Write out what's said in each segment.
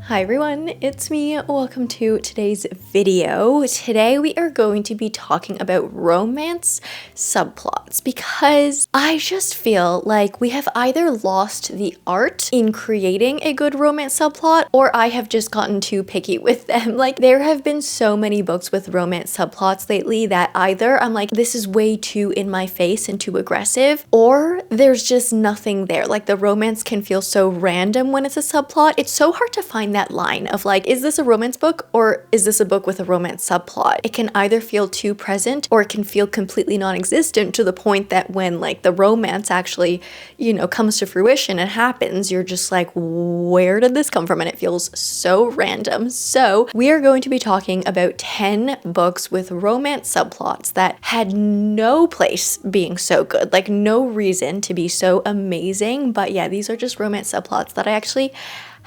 Hi everyone, it's me. Welcome to today's video. Today we are going to be talking about romance subplots because I just feel like we have either lost the art in creating a good romance subplot or I have just gotten too picky with them. Like there have been so many books with romance subplots lately that either I'm like, this is way too in my face and too aggressive, or there's just nothing there. Like the romance can feel so random when it's a subplot. It's so hard to find that line of like, is this a romance book or is this a book with a romance subplot? It can either feel too present or it can feel completely non-existent to the point that when like the romance actually, comes to fruition and happens, you're just like, where did this come from? And it feels so random. So we are going to be talking about 10 books with romance subplots that had no place being so good, like no reason to be so amazing. But yeah, these are just romance subplots that I actually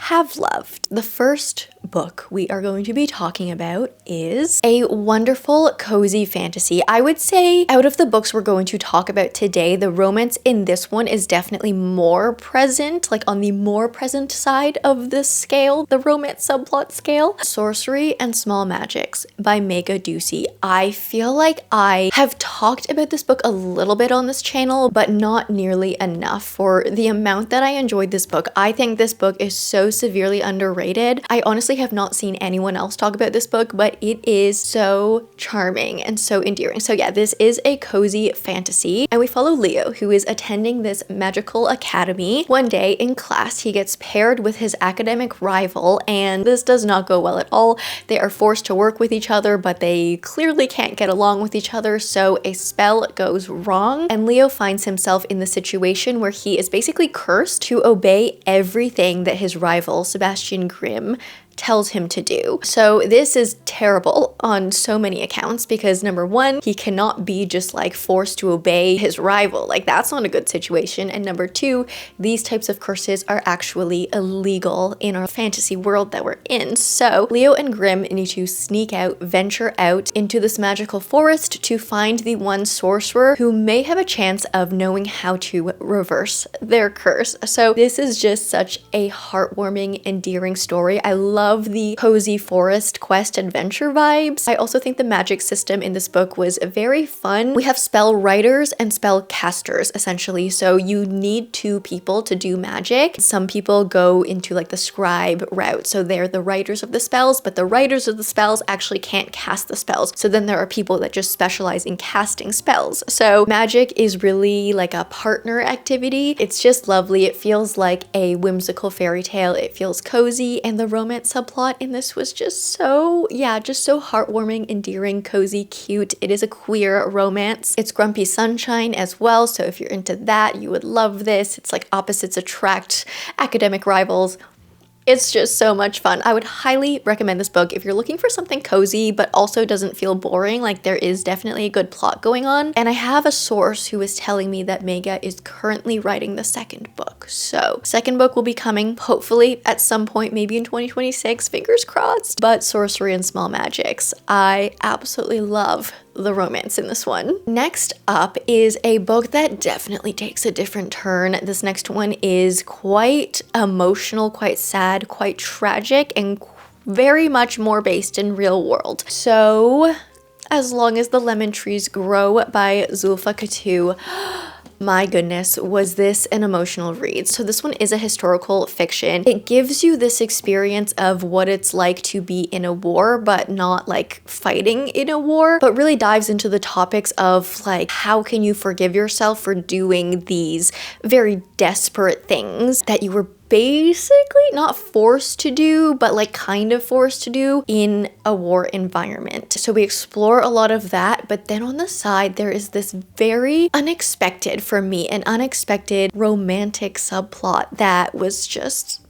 have loved. The first book we are going to be talking about is a wonderful cozy fantasy. I would say out of the books we're going to talk about today, the romance in this one is definitely more present, like on the more present side of the scale, the romance subplot scale. Sorcery and Small Magics by Maiga Doocy. I feel like I have talked about this book a little bit on this channel, but not nearly enough for the amount that I enjoyed this book. I think this book is so severely underrated. I honestly have not seen anyone else talk about this book, but it is so charming and so endearing. So yeah, this is a cozy fantasy and we follow Leo, who is attending this magical academy. One day in class, he gets paired with his academic rival and this does not go well at all. They are forced to work with each other, but they clearly can't get along with each other, so a spell goes wrong and Leo finds himself in the situation where he is basically cursed to obey everything that his rival, Sebastian Grimm, tells him to do. So this is terrible on so many accounts because number one, he cannot be just like forced to obey his rival. Like that's not a good situation. And number two, these types of curses are actually illegal in our fantasy world that we're in. So Leo and Grimm need to sneak out, venture out into this magical forest to find the one sorcerer who may have a chance of knowing how to reverse their curse. So this is just such a heartwarming, endearing story. I love the cozy forest quest adventure vibes. I also think the magic system in this book was very fun. We have spell writers and spell casters essentially. So you need two people to do magic. Some people go into like the scribe route. So they're the writers of the spells, but the writers of the spells actually can't cast the spells. So then there are people that just specialize in casting spells. So magic is really like a partner activity. It's just lovely. It feels like a whimsical fairy tale. It feels cozy, and the romance subplot in this was just so heartwarming, endearing, cozy, cute. It is a queer romance. It's grumpy sunshine as well, so if you're into that, you would love this. It's like opposites attract, academic rivals. It's just so much fun. I would highly recommend this book if you're looking for something cozy but also doesn't feel boring. Like there is definitely a good plot going on. And I have a source who is telling me that Maiga is currently writing the second book. So second book will be coming hopefully at some point, maybe in 2026, fingers crossed. But Sorcery and Small Magics, I absolutely love the romance in this one. Next up is a book that definitely takes a different turn. This next one is quite emotional, quite sad, quite tragic, and very much more based in real world. So, As Long as the Lemon Trees Grow by Zoulfa Katouh. My goodness, was this an emotional read. So this one is a historical fiction. It gives you this experience of what it's like to be in a war, but not like fighting in a war, but really dives into the topics of like, how can you forgive yourself for doing these very desperate things that you were basically not forced to do, but like kind of forced to do in a war environment. So we explore a lot of that, but then on the side, there is this very unexpected, for me, an unexpected romantic subplot that was just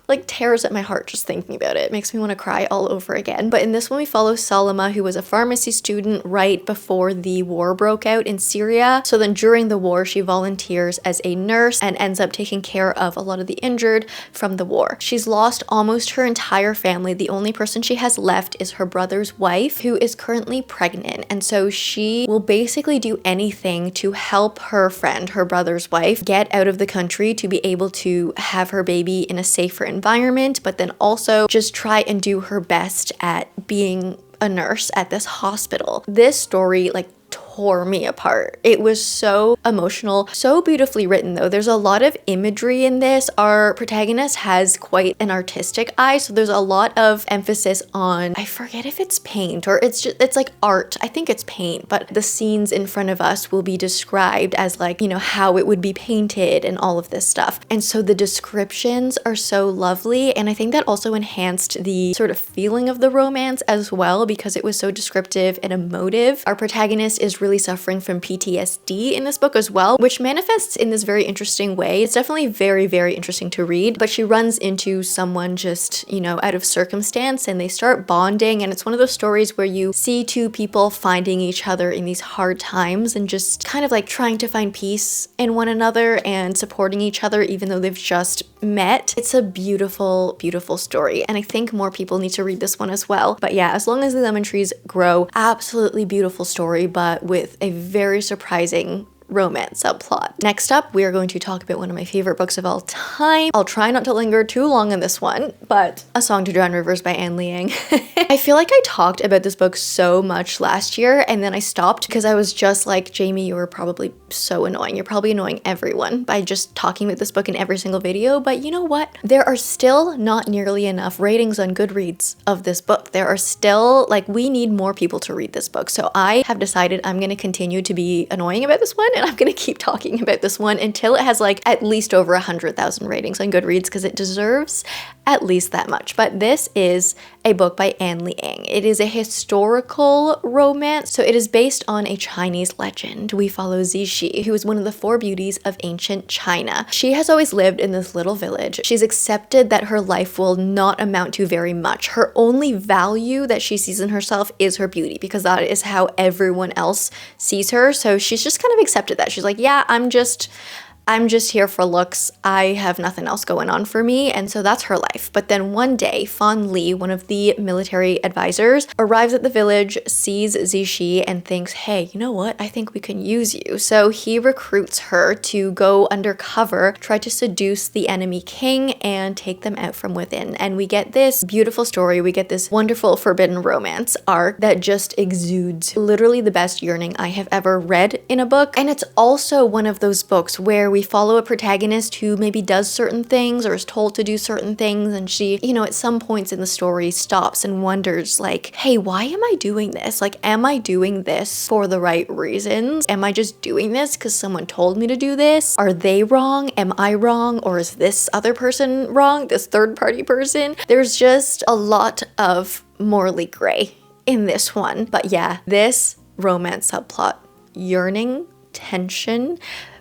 like tears at my heart just thinking about it. It makes me want to cry all over again. But in this one, we follow Salima, who was a pharmacy student right before the war broke out in Syria. So then during the war, she volunteers as a nurse and ends up taking care of a lot of the injured from the war. She's lost almost her entire family. The only person she has left is her brother's wife, who is currently pregnant. And so she will basically do anything to help her friend, her brother's wife, get out of the country to be able to have her baby in a safer environment, but then also just try and do her best at being a nurse at this hospital. This story like tore me apart. It was so emotional, so beautifully written though. There's a lot of imagery in this. Our protagonist has quite an artistic eye, so there's a lot of emphasis on, I forget if it's paint or it's like art. I think it's paint, but the scenes in front of us will be described as like, you know, how it would be painted and all of this stuff. And so the descriptions are so lovely, and I think that also enhanced the sort of feeling of the romance as well because it was so descriptive and emotive. Our protagonist is really suffering from PTSD in this book as well, which manifests in this very interesting way. It's definitely very, very interesting to read, but she runs into someone just, you know, out of circumstance and they start bonding, and it's one of those stories where you see two people finding each other in these hard times and just kind of like trying to find peace in one another and supporting each other even though they've just met. It's a beautiful, beautiful story, and I think more people need to read this one as well. But yeah, As Long as the Lemon Trees Grow, absolutely beautiful story, but with a very surprising romance subplot. Next up, we are going to talk about one of my favorite books of all time. I'll try not to linger too long on this one, but A Song to Drown Rivers by Liang. I feel like I talked about this book so much last year and then I stopped because I was just like, Jamie, you were probably so annoying. You're probably annoying everyone by just talking about this book in every single video, but you know what? There are still not nearly enough ratings on Goodreads of this book. There are still, like, we need more people to read this book. So I have decided I'm going to continue to be annoying about this one, and I'm gonna keep talking about this one until it has like at least over 100,000 ratings on Goodreads because it deserves at least that much. But this is a book by Liang. It is a historical romance, so it is based on a Chinese legend. We follow Zixi, who is one of the four beauties of ancient China. She has always lived in this little village. She's accepted that her life will not amount to very much. Her only value that she sees in herself is her beauty because that is how everyone else sees her. So she's just kind of accepted that. She's like, yeah, I'm just here for looks. I have nothing else going on for me. And so that's her life. But then one day, Fan Li, one of the military advisors, arrives at the village, sees Zixi and thinks, hey, you know what? I think we can use you. So he recruits her to go undercover, try to seduce the enemy king and take them out from within. And we get this beautiful story. We get this wonderful forbidden romance arc that just exudes literally the best yearning I have ever read in a book. And it's also one of those books where we follow a protagonist who maybe does certain things or is told to do certain things, and she, you know, at some points in the story stops and wonders like, hey, why am I doing this? Like, am I doing this for the right reasons? Am I just doing this because someone told me to do this? Are they wrong? Am I wrong? Or is this other person wrong? This third party person? There's just a lot of morally gray in this one. But yeah, this romance subplot, yearning, tension,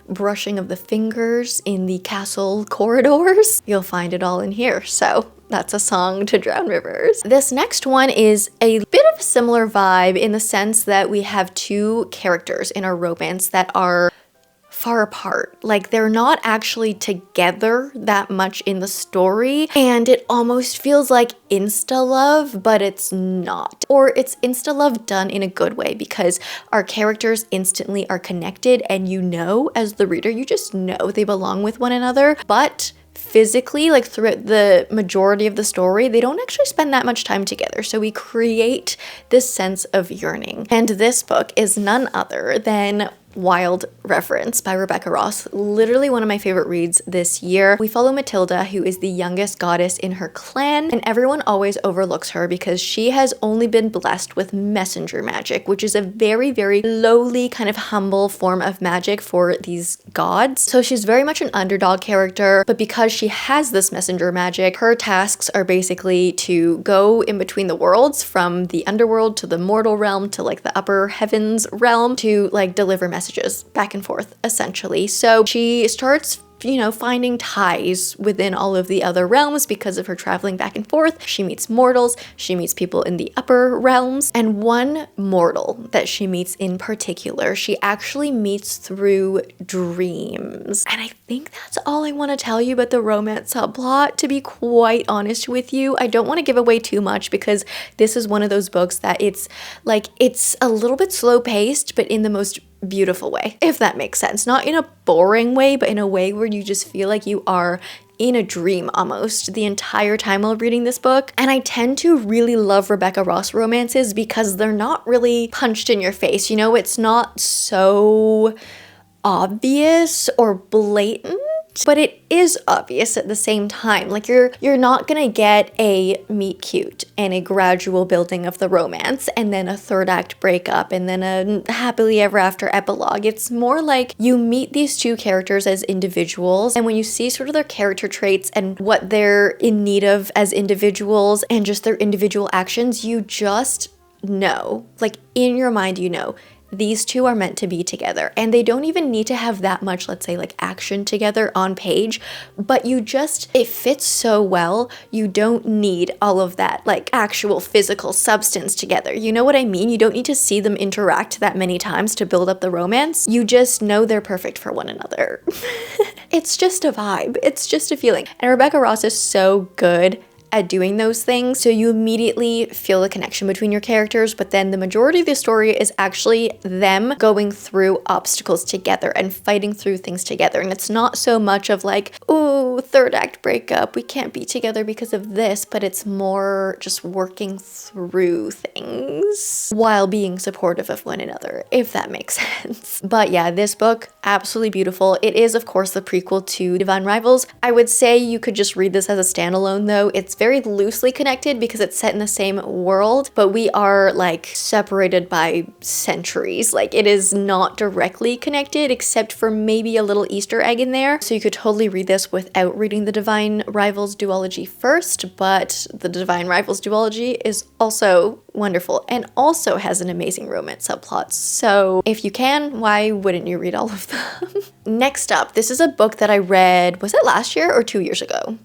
brushing of the fingers in the castle corridors. You'll find it all in here. So that's A Song to Drown Rivers. This next one is a bit of a similar vibe in the sense that we have two characters in our romance that are far apart. Like, they're not actually together that much in the story, and it almost feels like insta-love, but it's not. Or it's insta-love done in a good way because our characters instantly are connected, and you know, as the reader, you just know they belong with one another, but physically, like throughout the majority of the story, they don't actually spend that much time together. So we create this sense of yearning. And this book is none other than Wild Reverence by Rebecca Ross. Literally one of my favorite reads this year. We follow Matilda, who is the youngest goddess in her clan, and everyone always overlooks her because she has only been blessed with messenger magic, which is a very, very lowly, kind of humble form of magic for these gods. So she's very much an underdog character, but because she has this messenger magic, her tasks are basically to go in between the worlds, from the underworld to the mortal realm to like the upper heavens realm, to like deliver messages back and forth, essentially. So she starts, you know, finding ties within all of the other realms because of her traveling back and forth. She meets mortals, she meets people in the upper realms, and one mortal that she meets in particular, she actually meets through dreams. And I think that's all I want to tell you about the romance subplot, to be quite honest with you. I don't want to give away too much because this is one of those books that it's a little bit slow paced, but in the most beautiful way, if that makes sense. Not in a boring way, but in a way where you just feel like you are in a dream almost the entire time while reading this book. And I tend to really love Rebecca Ross romances because they're not really punched in your face. You know, it's not so obvious or blatant, but it is obvious at the same time. Like you're not gonna get a meet cute and a gradual building of the romance and then a third act breakup and then a happily ever after epilogue. It's more like you meet these two characters as individuals, and when you see sort of their character traits and what they're in need of as individuals and just their individual actions, you just know, like in your mind, you know, these two are meant to be together, and they don't even need to have that much, let's say, like action together on page, but it fits so well. You don't need all of that like actual physical substance together. You know what I mean? You don't need to see them interact that many times to build up the romance. You just know they're perfect for one another. It's just a vibe. It's just a feeling. And Rebecca Ross is so good at doing those things, so you immediately feel the connection between your characters, but then the majority of the story is actually them going through obstacles together and fighting through things together. And it's not so much of like, oh, third act breakup, we can't be together because of this, but it's more just working through things while being supportive of one another, if that makes sense. But yeah, this book, absolutely beautiful. It is, of course, the prequel to Divine Rivals. I would say you could just read this as a standalone though. It's very loosely connected because it's set in the same world, but we are like separated by centuries. Like it is not directly connected except for maybe a little Easter egg in there. So you could totally read this without reading the Divine Rivals duology first, but the Divine Rivals duology is also wonderful and also has an amazing romance subplot. So if you can, why wouldn't you read all of them? Next up, this is a book that I read, was it last year or 2 years ago?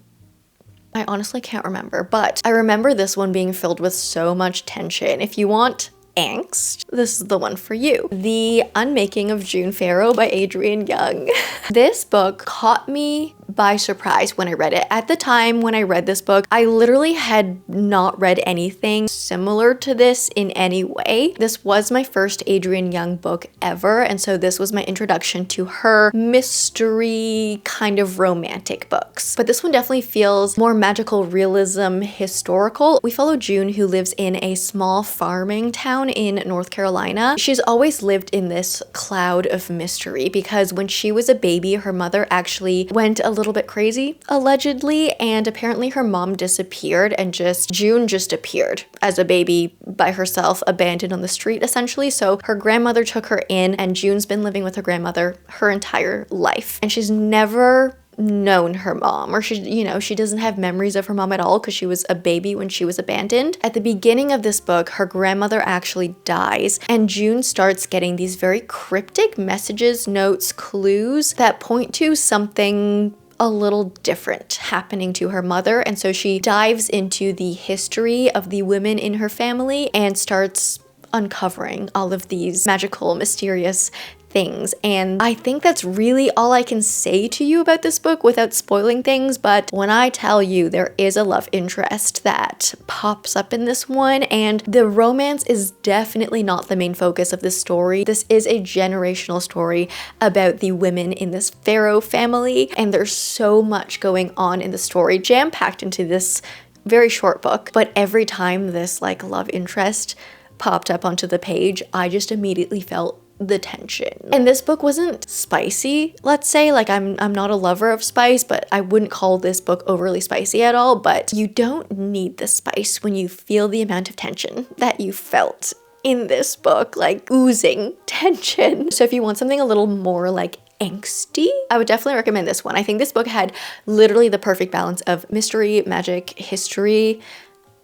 I honestly can't remember, but I remember this one being filled with so much tension. If you want angst, this is the one for you. The Unmaking of June Farrow by Adrienne Young. This book caught me by surprise when I read it. At the time when I read this book, I literally had not read anything similar to this in any way. This was my first Adrienne Young book ever, and so this was my introduction to her mystery kind of romantic books. But this one definitely feels more magical realism, historical. We follow June, who lives in a small farming town in North Carolina. She's always lived in this cloud of mystery because when she was a baby, her mother actually went a little bit crazy, allegedly, and apparently her mom disappeared and June just appeared as a baby by herself, abandoned on the street essentially. So her grandmother took her in, and June's been living with her grandmother her entire life, and she's never known her mom, or she doesn't have memories of her mom at all because she was a baby when she was abandoned. At the beginning of this book, her grandmother actually dies, and June starts getting these very cryptic messages, notes, clues that point to something a little different happening to her mother. And so she dives into the history of the women in her family and starts uncovering all of these magical, mysterious things. And I think that's really all I can say to you about this book without spoiling things. But when I tell you there is a love interest that pops up in this one, and the romance is definitely not the main focus of this story. This is a generational story about the women in this Farrow family, and there's so much going on in the story jam-packed into this very short book. But every time this like love interest popped up onto the page, I just immediately felt the tension. And this book wasn't spicy, let's say. Like I'm not a lover of spice, but I wouldn't call this book overly spicy at all. But you don't need the spice when you feel the amount of tension that you felt in this book, like oozing tension. So if you want something a little more like angsty, I would definitely recommend this one. I think this book had literally the perfect balance of mystery, magic, history,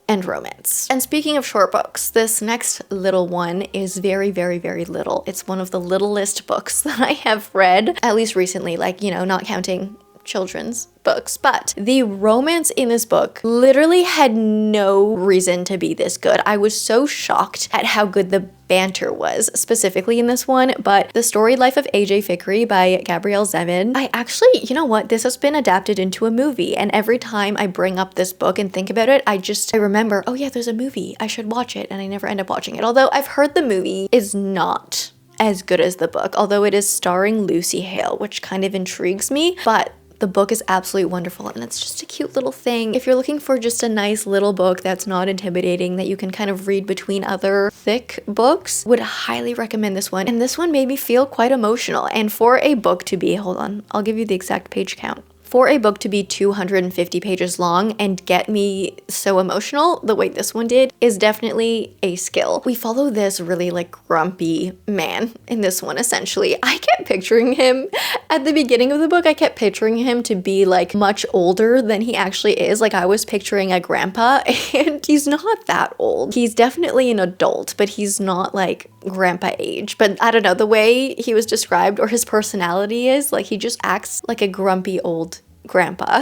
and romance. And speaking of short books, this next little one is very, very, very little. It's one of the littlest books that I have read, at least recently, like, not counting children's books. But the romance in this book literally had no reason to be this good. I was so shocked at how good the banter was, specifically in this one. But The Storied Life of AJ Fikry by Gabrielle Zevin, I actually, you know what, this has been adapted into a movie, and every time I bring up this book and think about it, I remember, oh yeah, there's a movie, I should watch it, and I never end up watching it. Although I've heard the movie is not as good as the book, although it is starring Lucy Hale, which kind of intrigues me. But The book is absolutely wonderful, and it's just a cute little thing. If you're looking for just a nice little book that's not intimidating, that you can kind of read between other thick books, would highly recommend this one. And this one made me feel quite emotional. And for a book to be, hold on, I'll give you the exact page count. For a book to be 250 pages long and get me so emotional the way this one did is definitely a skill. We follow this really like grumpy man in this one essentially. I kept picturing him at the beginning of the book. I kept picturing him to be like much older than he actually is. Like I was picturing a grandpa, and he's not that old. He's definitely an adult, but he's not like grandpa age. But I don't know, the way he was described or his personality is like he just acts like a grumpy old grandpa.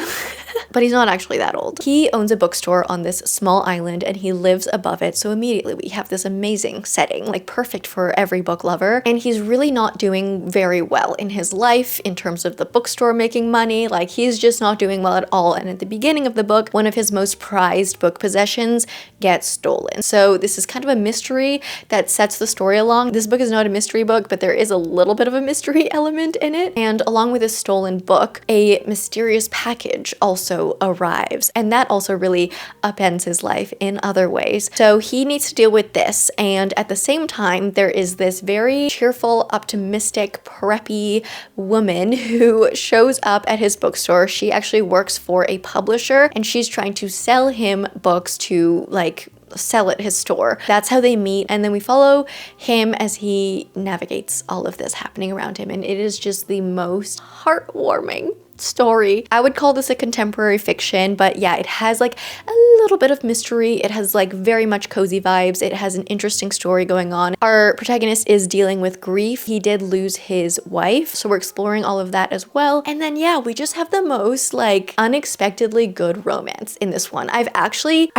But he's not actually that old. He owns a bookstore on this small island and he lives above it. So immediately we have this amazing setting, like perfect for every book lover. And he's really not doing very well in his life in terms of the bookstore making money. Like he's just not doing well at all. And at the beginning of the book, one of his most prized book possessions gets stolen. So this is kind of a mystery that sets the story along. This book is not a mystery book, but there is a little bit of a mystery element in it. And along with this stolen book, a mysterious package also arrives, and that also really upends his life in other ways. So he needs to deal with this, and at the same time there is this very cheerful, optimistic, preppy woman who shows up at his bookstore. She actually works for a publisher and she's trying to sell him books to like sell at his store. That's how they meet, and then we follow him as he navigates all of this happening around him, and it is just the most heartwarming story. I would call this a contemporary fiction, but yeah, it has like a little bit of mystery. It has like very much cozy vibes. It has an interesting story going on. Our protagonist is dealing with grief. He did lose his wife, so we're exploring all of that as well. And then yeah, we just have the most like unexpectedly good romance in this one. I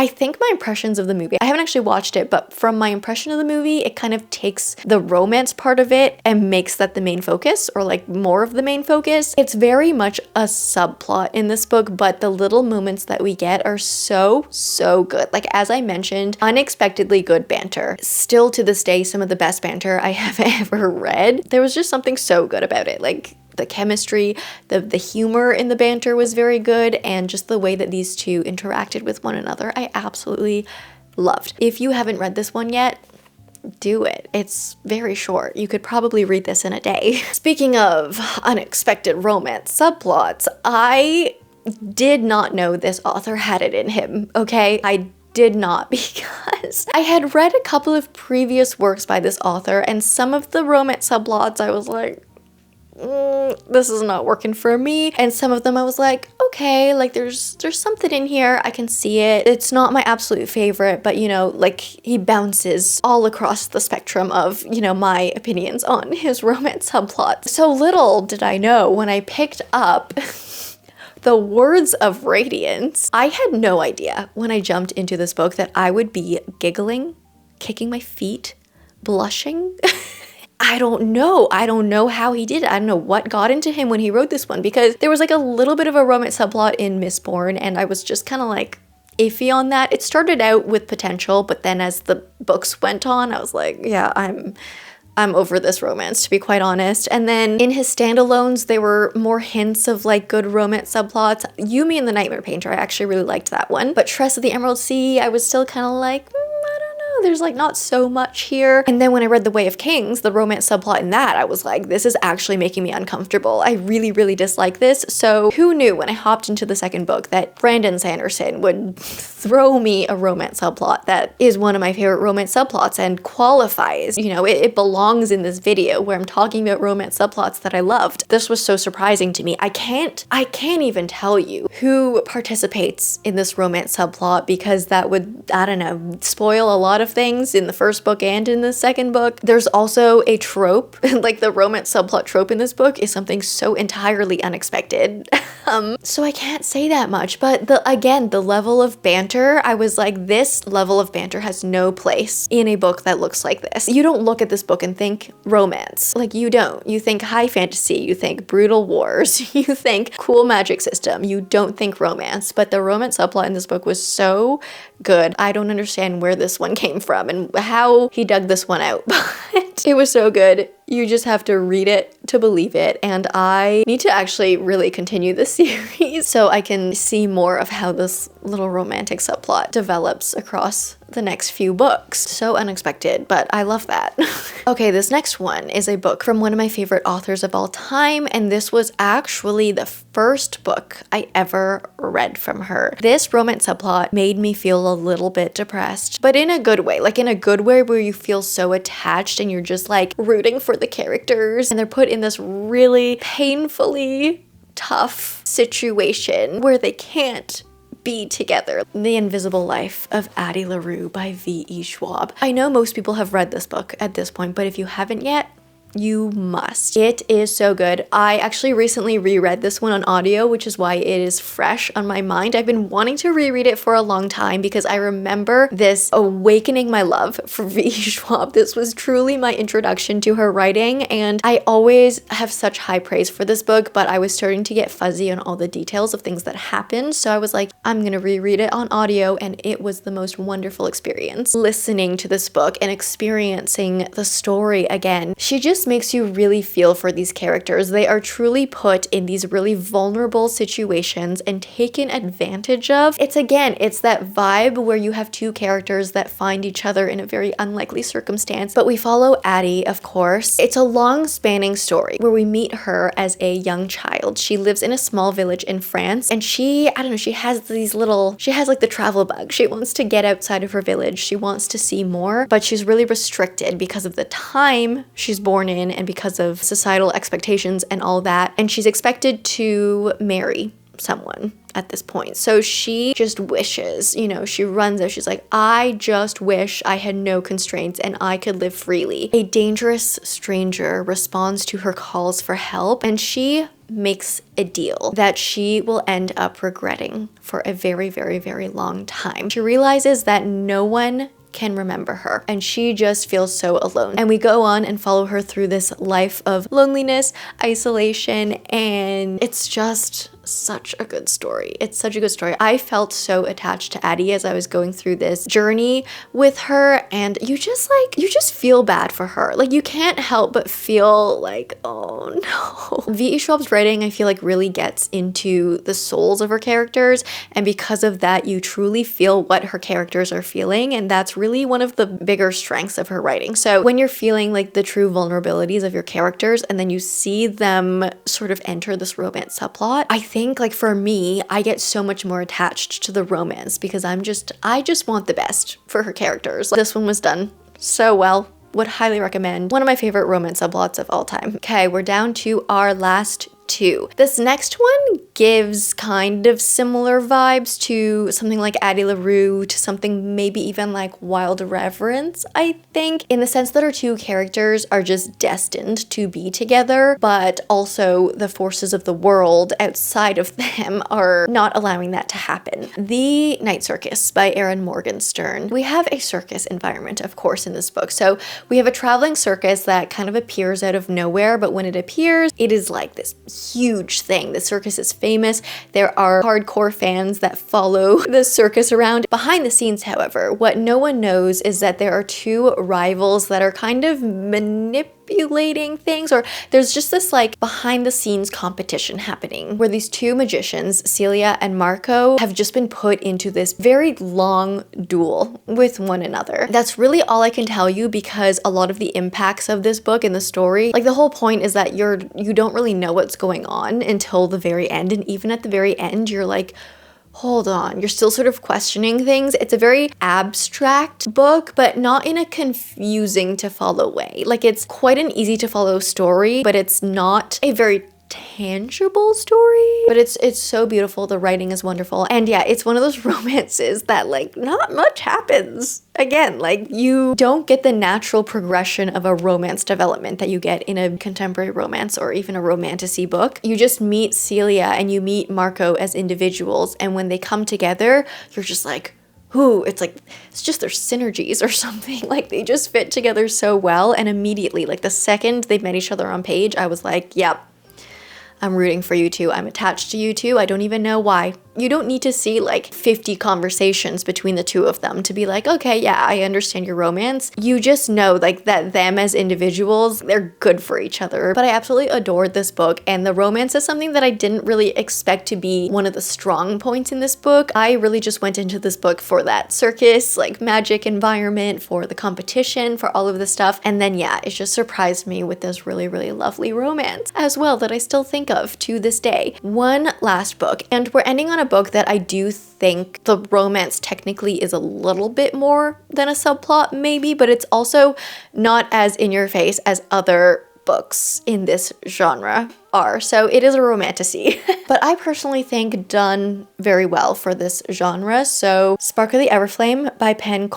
think my impressions of the movie, I haven't actually watched it, but from my impression of the movie, it kind of takes the romance part of it and makes that the main focus, or like more of the main focus. It's very much a subplot in this book, but the little moments that we get are so good. Like as I mentioned, unexpectedly good banter. Still to this day, some of the best banter I have ever read. There was just something so good about it. Like the chemistry, the humor in the banter was very good, and just the way that these two interacted with one another, I absolutely loved. If you haven't read this one yet, do it. It's very short. You could probably read this in a day. Speaking of unexpected romance subplots, I did not know this author had it in him, okay? I did not, because I had read a couple of previous works by this author, and some of the romance subplots I was like, this is not working for me. And some of them I was like, okay, like there's something in here, I can see it. It's not my absolute favorite, but you know, like he bounces all across the spectrum of, you know, my opinions on his romance subplot. So little did I know when I picked up The Words of Radiance, I had no idea when I jumped into this book that I would be giggling, kicking my feet, blushing. I don't know how he did it. I don't know what got into him when he wrote this one, because there was like a little bit of a romance subplot in Mistborn, and I was just kind of like iffy on that. It started out with potential, but then as the books went on, I was like, yeah, I'm over this romance, to be quite honest. And then in his standalones, there were more hints of like good romance subplots. Yumi and the Nightmare Painter, I actually really liked that one. But Tress of the Emerald Sea, I was still kind of like, I don't know, there's like not so much here. And then when I read The Way of Kings, the romance subplot in that, I was like, this is actually making me uncomfortable. I really dislike this. So who knew when I hopped into the second book that Brandon Sanderson would throw me a romance subplot that is one of my favorite romance subplots and qualifies, you know, it belongs in this video where I'm talking about romance subplots that I loved. This was so surprising to me. I can't even tell you who participates in this romance subplot, because that would, I don't know, spoil a lot of things in the first book and in the second book. There's also a trope, like the romance subplot trope in this book is something so entirely unexpected. So I can't say that much, but the level of banter, I was like, this level of banter has no place in a book that looks like this. You don't look at this book and think romance. Like, you don't. You think high fantasy, you think brutal wars, you think cool magic system, you don't think romance. But the romance subplot in this book was so good. I don't understand where this one came from and how he dug this one out, but it was so good. You just have to read it to believe it. And I need to actually really continue this series so I can see more of how this little romantic subplot develops across the next few books. So unexpected, but I love that. Okay, this next one is a book from one of my favorite authors of all time, and this was actually the first book I ever read from her. This romance subplot made me feel a little bit depressed, but in a good way, like in a good way where you feel so attached and you're just like rooting for the characters, and they're put in this really painfully tough situation where they can't be together. The Invisible Life of Addie LaRue by V.E. Schwab. I know most people have read this book at this point, but if you haven't yet, you must. It is so good. I actually recently reread this one on audio, which is why it is fresh on my mind. I've been wanting to reread it for a long time because I remember this awakening my love for V. Schwab. This was truly my introduction to her writing, and I always have such high praise for this book, but I was starting to get fuzzy on all the details of things that happened, so I was like, I'm gonna reread it on audio, and it was the most wonderful experience listening to this book and experiencing the story again. She just makes you really feel for these characters. They are truly put in these really vulnerable situations and taken advantage of. It's that vibe where you have two characters that find each other in a very unlikely circumstance, but we follow Addie, of course. It's a long spanning story where we meet her as a young child. She lives in a small village in France, and she has like the travel bug. She wants to get outside of her village. She wants to see more, but she's really restricted because of the time she's born in and because of societal expectations and all that. And she's expected to marry someone at this point. So she just wishes, she runs out. She's like, I just wish I had no constraints and I could live freely. A dangerous stranger responds to her calls for help, and she makes a deal that she will end up regretting for a very, very, very long time. She realizes that no one can remember her, and she just feels so alone. And we go on and follow her through this life of loneliness, isolation, and it's just such a good story. It's such a good story. I felt so attached to Addie as I was going through this journey with her, and you just feel bad for her. Like, you can't help but feel like, oh no. V.E. Schwab's writing, I feel like, really gets into the souls of her characters, and because of that, you truly feel what her characters are feeling, and that's really one of the bigger strengths of her writing. So when you're feeling like the true vulnerabilities of your characters, and then you see them sort of enter this romance subplot, I think, like, for me, I get so much more attached to the romance because I just want the best for her characters. This one was done so well. Would highly recommend. One of my favorite romance subplots of all time. Okay, we're down to our last two. This next one gives kind of similar vibes to something like Addie LaRue, to something maybe even like Wild Reverence, I think, in the sense that our two characters are just destined to be together, but also the forces of the world outside of them are not allowing that to happen. The Night Circus by Erin Morgenstern. We have a circus environment, of course, in this book. So we have a traveling circus that kind of appears out of nowhere, but when it appears, it is like this huge thing. The circus is famous. There are hardcore fans that follow the circus around. Behind the scenes, however, what no one knows is that there are two rivals that are kind of manipulating things, or there's just this like behind the scenes competition happening where these two magicians, Celia and Marco, have just been put into this very long duel with one another. That's really all I can tell you, because a lot of the impacts of this book and the story, like, the whole point is that you don't really know what's going on until the very end, and even at the very end you're like, hold on, you're still sort of questioning things. It's a very abstract book, but not in a confusing to follow way. Like, it's quite an easy to follow story, but it's not a very tangible story, but it's so beautiful. The writing is wonderful, and yeah, it's one of those romances that, like, not much happens. Again, like, you don't get the natural progression of a romance development that you get in a contemporary romance or even a romantasy book. You just meet Celia and you meet Marco as individuals, and when they come together, you're just like, ooh, it's just their synergies or something. Like, they just fit together so well, and immediately, like, the second they met each other on page, I was like, yep, I'm rooting for you two. I'm attached to you two. I don't even know why. You don't need to see like 50 conversations between the two of them to be like, okay, yeah, I understand your romance. You just know like that them as individuals, they're good for each other. But I absolutely adored this book, and the romance is something that I didn't really expect to be one of the strong points in this book. I really just went into this book for that circus, like magic environment, for the competition, for all of this stuff. And then yeah, it just surprised me with this really, really lovely romance as well that I still think of to this day. One last book, and we're ending on a book that I do think the romance technically is a little bit more than a subplot maybe, but it's also not as in your face as other books in this genre are. So it is a romantasy, but I personally think done very well for this genre. So Spark of the Everflame by Penn.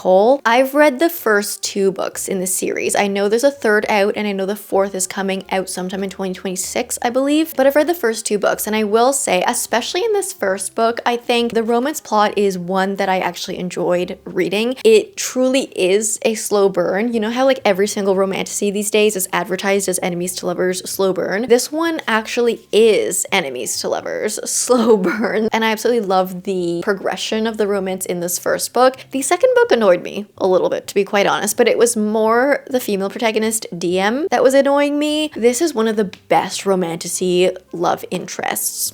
I've read the first 2 books in this series. I know there's a third out, and I know the 4th is coming out sometime in 2026, I believe, but I've read the first 2 books, and I will say, especially in this first book, I think the romance plot is one that I actually enjoyed reading. It truly is a slow burn. You know how like every single romantasy these days is advertised as enemies to lovers slow burn? This one actually is enemies to lovers slow burn, and I absolutely love the progression of the romance in this first book. The second book annoyed me a little bit, to be quite honest, but it was more the female protagonist DM that was annoying me. This is one of the best romantasy love interests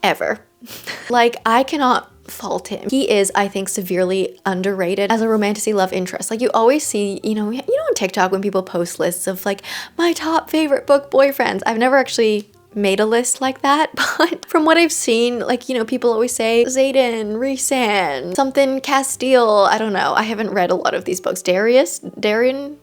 ever. Like, I cannot fault him. He is, I think, severely underrated as a romantasy love interest. Like, you always see, you know on TikTok when people post lists of like my top favorite book boyfriends. I've never actually made a list like that, but from what I've seen, like, people always say Zayden, Rhysand, something Castile, I don't know. I haven't read a lot of these books. Darien,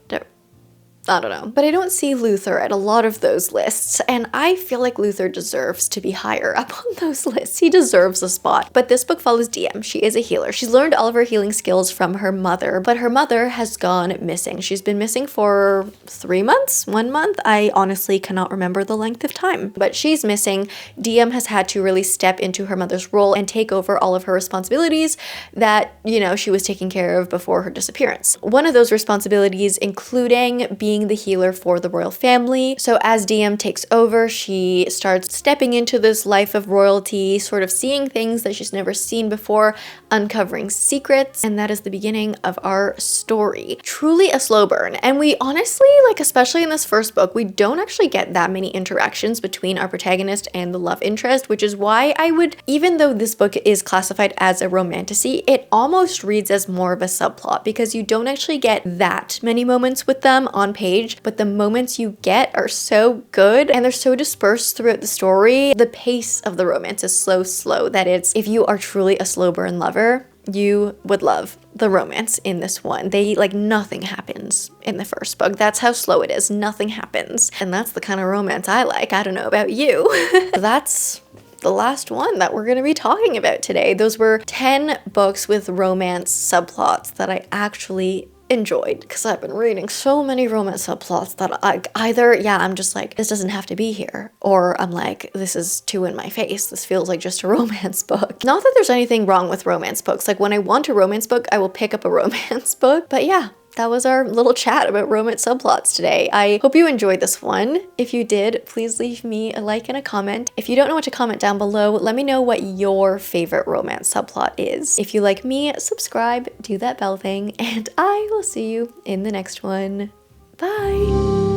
I don't know. But I don't see Luther at a lot of those lists, and I feel like Luther deserves to be higher up on those lists. He deserves a spot. But this book follows DM. She is a healer. She's learned all of her healing skills from her mother, but her mother has gone missing. She's been missing for 3 months, 1 month. I honestly cannot remember the length of time, but she's missing. DM has had to really step into her mother's role and take over all of her responsibilities that, she was taking care of before her disappearance. One of those responsibilities including being the healer for the royal family. So as DM takes over, she starts stepping into this life of royalty, sort of seeing things that she's never seen before, uncovering secrets, and that is the beginning of our story. Truly a slow burn. And we honestly, like, especially in this first book, we don't actually get that many interactions between our protagonist and the love interest, which is why I would, even though this book is classified as a romantasy, it almost reads as more of a subplot because you don't actually get that many moments with them on page, but the moments you get are so good and they're so dispersed throughout the story. The pace of the romance is so slow that if you are truly a slow burn lover, you would love the romance in this one. Nothing happens in the first book. That's how slow it is. Nothing happens. And that's the kind of romance I like. I don't know about you. That's the last one that we're going to be talking about today. Those were 10 books with romance subplots that I actually enjoyed, because I've been reading so many romance subplots that I'm just like, this doesn't have to be here, or I'm like, this is too in my face. This feels like just a romance book. Not that there's anything wrong with romance books. Like, when I want a romance book, I will pick up a romance book. But yeah, that was our little chat about romance subplots today. I hope you enjoyed this one. If you did, please leave me a like and a comment. If you don't know what to comment down below, let me know what your favorite romance subplot is. If you like me, subscribe, do that bell thing, and I will see you in the next one. Bye!